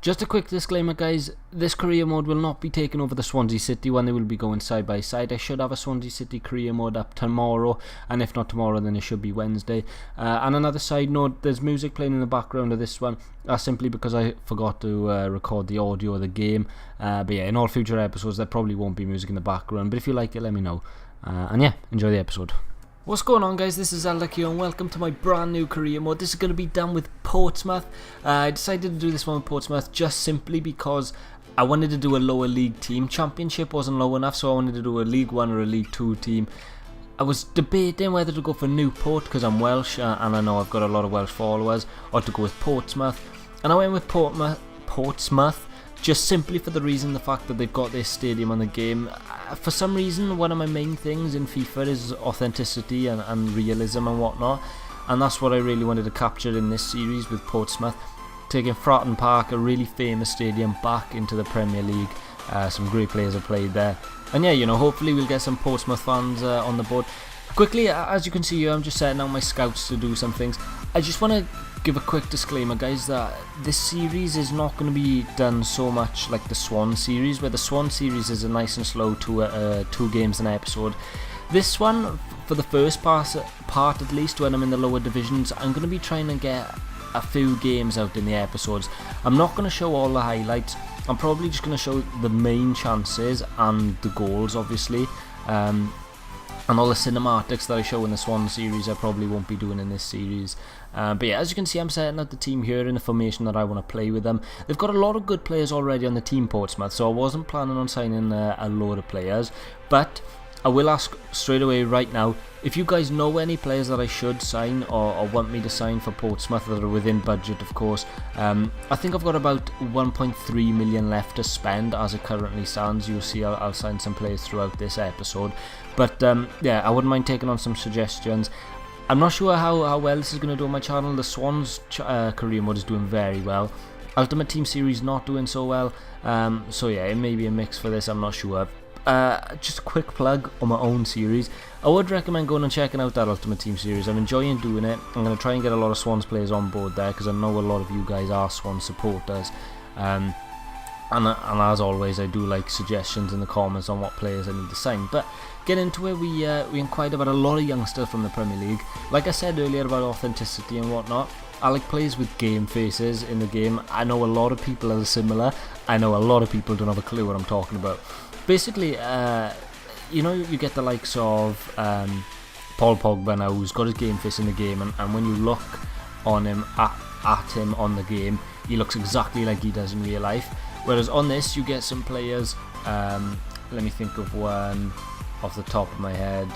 Just a quick disclaimer, guys, this career mode will not be taking over the Swansea City one. They will be going side by side. I should have a Swansea City career mode up tomorrow, and if not tomorrow, then it should be Wednesday. And another side note, there's music playing in the background of this one. That's simply because I forgot to record the audio of the game. But yeah, in all future episodes, there probably won't be music in the background. But if you like it, let me know. And yeah, enjoy the episode. What's going on, guys? This is Zeldekk here and welcome to my brand new career mode. This is going to be done with Portsmouth. I decided to do this one with Portsmouth just simply because I wanted to do a lower league team. Championship wasn't low enough, so I wanted to do a League 1 or a League 2 team. I was debating whether to go for Newport because I'm Welsh and I know I've got a lot of Welsh followers, or to go with Portsmouth. And I went with Portsmouth. Just simply for the fact that they've got this stadium on the game. For some reason, one of my main things in FIFA is authenticity and realism and whatnot, and that's what I really wanted to capture in this series with Portsmouth, taking Fratton Park, a really famous stadium, back into the Premier League. Some great players have played there, and yeah, hopefully we'll get some Portsmouth fans on the board. Quickly, as you can see here, I'm just setting out my scouts to do some things. I just want to give a quick disclaimer, guys, that this series is not going to be done so much like the Swan series, where the Swan series is a nice and slow 2 games an episode. This one, for the first part at least, when I'm in the lower divisions, I'm going to be trying to get a few games out in the episodes. I'm not going to show all the highlights. I'm probably just going to show the main chances and the goals, obviously. And all the cinematics that I show in the Swan series I probably won't be doing in this series. But yeah, as you can see, I'm setting out the team here in the formation that I want to play with them. They've got a lot of good players already on the team, Portsmouth, so I wasn't planning on signing a load of players. But I will ask straight away right now, if you guys know any players that I should sign or want me to sign for Portsmouth that are within budget, of course. I think I've got about 1.3 million left to spend as it currently stands. You'll see I'll sign some players throughout this episode. But yeah, I wouldn't mind taking on some suggestions. I'm not sure how well this is going to do on my channel. The Swans career mode is doing very well. Ultimate Team series not doing so well. So yeah, it may be a mix for this, I'm not sure. Just a quick plug on my own series. I would recommend going and checking out that Ultimate Team series. I'm enjoying doing it. I'm going to try and get a lot of Swans players on board there, because I know a lot of you guys are Swan supporters. And as always, I do like suggestions in the comments on what players I need to sign. But get into it, we inquired about a lot of youngsters from the Premier League. Like I said earlier about authenticity and whatnot, I like players with game faces in the game. I know a lot of people are similar. I know a lot of people don't have a clue what I'm talking about. Basically, you get the likes of Paul Pogba now, who's got his game face in the game, and when you look on him at him on the game, he looks exactly like he does in real life. Whereas on this, you get some players. Let me think of one off the top of my head.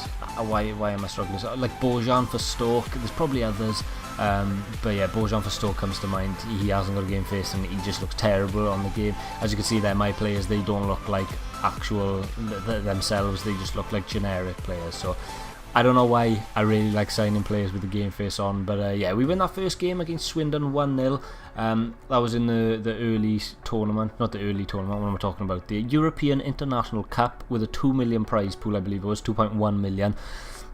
Why am I struggling? So, like Bojan for Stoke. There's probably others. But yeah, Bojan for Stoke comes to mind. He hasn't got a game face and he just looks terrible on the game. As you can see there, my players, they don't look like actual themselves. They just look like generic players. So I don't know why I really like signing players with the game face on. But yeah, we win that first game against Swindon 1-0. That was in the early tournament. Not the early tournament, what am I talking about? The European International Cup with a 2 million prize pool, I believe it was, 2.1 million.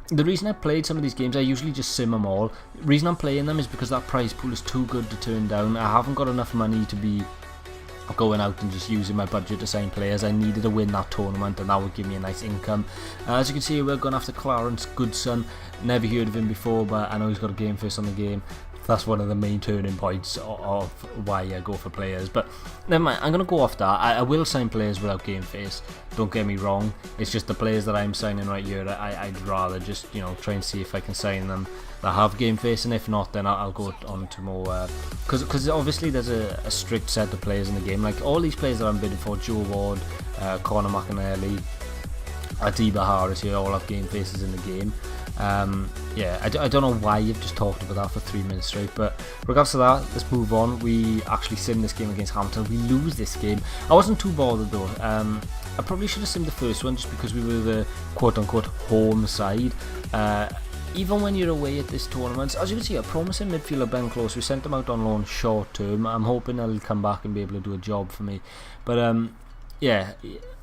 The reason I played some of these games, I usually just sim them all. The reason I'm playing them is because that prize pool is too good to turn down. I haven't got enough money to be going out and just using my budget to sign players. I needed to win that tournament, and that would give me a nice income. As you can see, we're going after Clarence Goodson. Never heard of him before, but I know he's got a game face on the game. That's one of the main turning points of why I go for players. But never mind, I'm going to go off that. I will sign players without game face, don't get me wrong. It's just the players that I'm signing right here, I'd rather just try and see if I can sign them that have game face, and if not, then I'll go on to more, because obviously there's a strict set of players in the game. Like all these players that I'm bidding for, Joe Ward, Conor McAnally, Adiba Harris here, all have game faces in the game. Yeah, I don't know why you've just talked about that for 3 minutes straight, but regards to that, let's move on. We actually simmed this game against Hampton. We lose this game. I wasn't too bothered though. I probably should have simmed the first one just because we were the quote-unquote home side. Even when you're away at this tournament, as you can see, a promising midfielder, Ben Close. We sent him out on loan short term. I'm hoping he'll come back and be able to do a job for me. But yeah,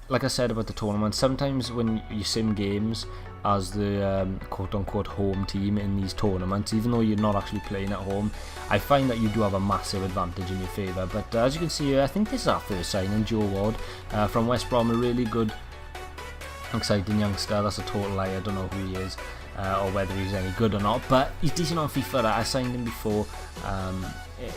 like I said about the tournament, sometimes when you sim games as the quote-unquote home team in these tournaments, even though you're not actually playing at home, I find that you do have a massive advantage in your favour. But as you can see here, I think this is our first signing, Joe Ward from West Brom, a really good, exciting youngster. That's a total lie, I don't know who he is or whether he's any good or not, but he's decent on FIFA. I signed him before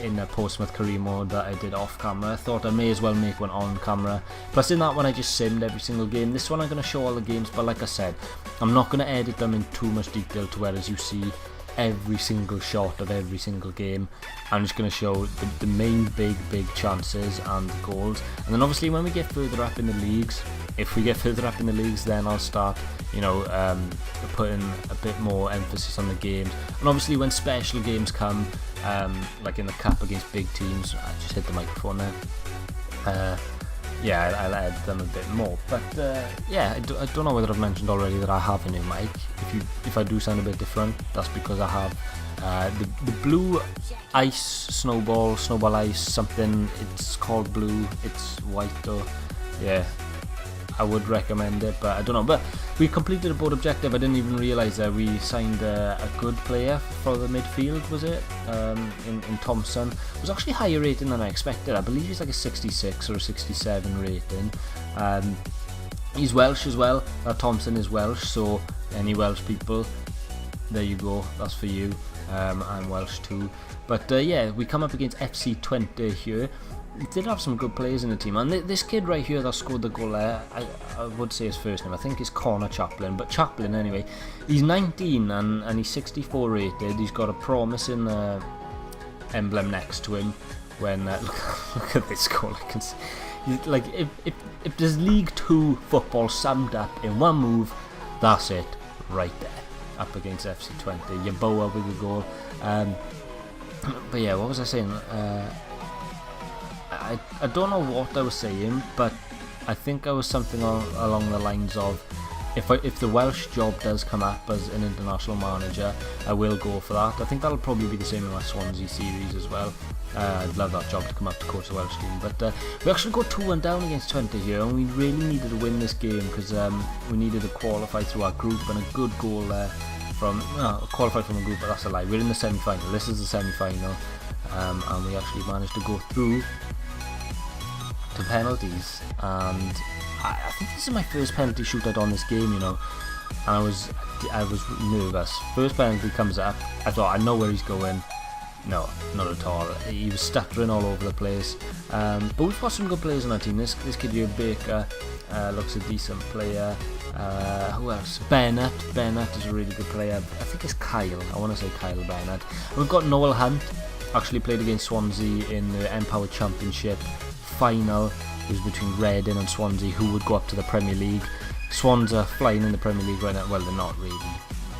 in a Portsmouth Career Mode that I did off camera. I thought I may as well make one on camera. Plus in that one I just simmed every single game. This one I'm going to show all the games, but like I said, I'm not going to edit them in too much detail to whereas you see every single shot of every single game. I'm just going to show the main big chances and the goals, and then obviously when we get further up in the leagues, if we get further up in the leagues, then I'll start, you know, putting a bit more emphasis on the games. And obviously when special games come, like in the cup against big teams, I just hit the microphone there, yeah, I'll edit them a bit more. But yeah, I don't know whether I've mentioned already that I have a new mic. If I do sound a bit different, that's because I have the blue ice snowball ice something. It's called blue. It's white though. Yeah, I would recommend it, but I don't know. But we completed a board objective. I didn't even realise that we signed a good player for the midfield, was it? In Thompson. It was actually higher rating than I expected. I believe he's like a 66 or a 67 rating. He's Welsh as well. Thompson is Welsh, so any Welsh people, there you go, that's for you. I'm Welsh too. But yeah, we come up against FC20 here. He did have some good players in the team, and this kid right here that scored the goal there, I would say his first name, I think it's Connor Chaplin, but Chaplin anyway. He's 19 and he's 64 rated. He's got a promising emblem next to him. When look at this goal, I can see. Like if there's League 2 football summed up in one move, that's it right there. Up against FC20, Yeboah with the goal. But yeah, what was I saying? I don't know what I was saying, but I think I was something along the lines of, if the Welsh job does come up as an international manager, I will go for that. I think that'll probably be the same in my Swansea series as well. I'd love that job to come up to coach the Welsh team. But we actually got 2-1 down against 20 here, and we really needed to win this game because we needed to qualify through our group, and a good goal there from qualified from a group, but that's a lie. We're in the semi-final. This is the semi-final, and we actually managed to go through to penalties, and I think this is my first penalty shootout on this game, you know, and I was nervous. First penalty comes up, I thought I know where he's going. No, not at all. He was stuttering all over the place. But we've got some good players on our team. This kid here, Baker, looks a decent player. Who else? Bennett is a really good player. I think it's Kyle. I want to say Kyle Bennett. And we've got Noel Hunt. Actually played against Swansea in the Empower Championship final. It was between Reading and Swansea, who would go up to the Premier League. Swans are flying in the Premier League right now. Well, they're not really.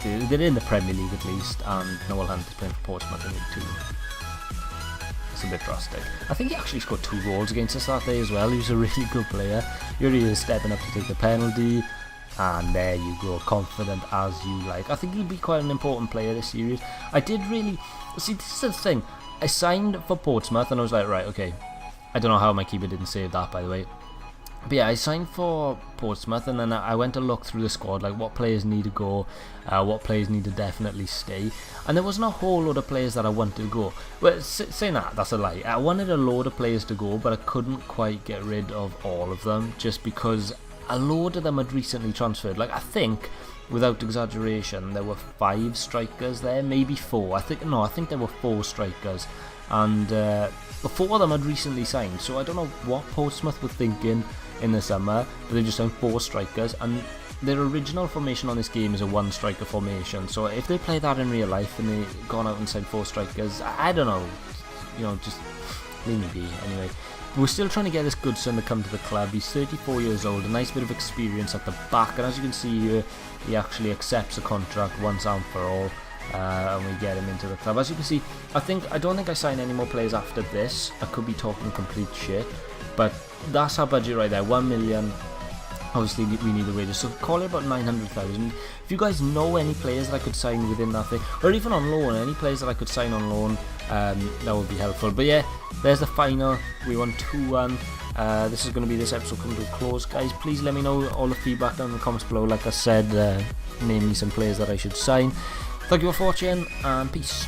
They're in the Premier League at least, and Noel Hunt is playing for Portsmouth in League 2. It's a bit drastic. I think he actually scored 2 goals against us that day as well. He was a really good player. Here he is stepping up to take the penalty, and there you go, confident as you like. I think he'll be quite an important player this series. I did really... See, this is the thing. I signed for Portsmouth, and I was like, right, okay. I don't know how my keeper didn't save that, by the way. But yeah, I signed for Portsmouth, and then I went to look through the squad, like what players need to go, what players need to definitely stay, and there wasn't a whole load of players that I wanted to go. Well, saying that's a lie. I wanted a load of players to go, but I couldn't quite get rid of all of them, just because a load of them had recently transferred. Like, I think, without exaggeration, there were 5 strikers there, maybe 4. I think there were 4 strikers, and 4 of them had recently signed, so I don't know what Portsmouth were thinking in the summer, but they just signed 4 strikers, and their original formation on this game is a 1 striker formation, so if they play that in real life and they've gone out and signed 4 strikers, I don't know, you know, just leave me be. Anyway, we're still trying to get this good son to come to the club. He's 34 years old, a nice bit of experience at the back, and as you can see here, he actually accepts a contract once and for all. And we get him into the club. As you can see, I don't think I sign any more players after this. I could be talking complete shit, but that's our budget right there, 1 million. Obviously we need the wages, so call it about 900,000. If you guys know any players that I could sign within that thing, or even on loan, any players that I could sign on loan, that would be helpful. But yeah, there's the final. We won 2-1. this is going to be this episode coming to a close, guys. Please let me know all the feedback down in the comments below. Like I said, name me some players that I should sign. Thank you for watching, and peace.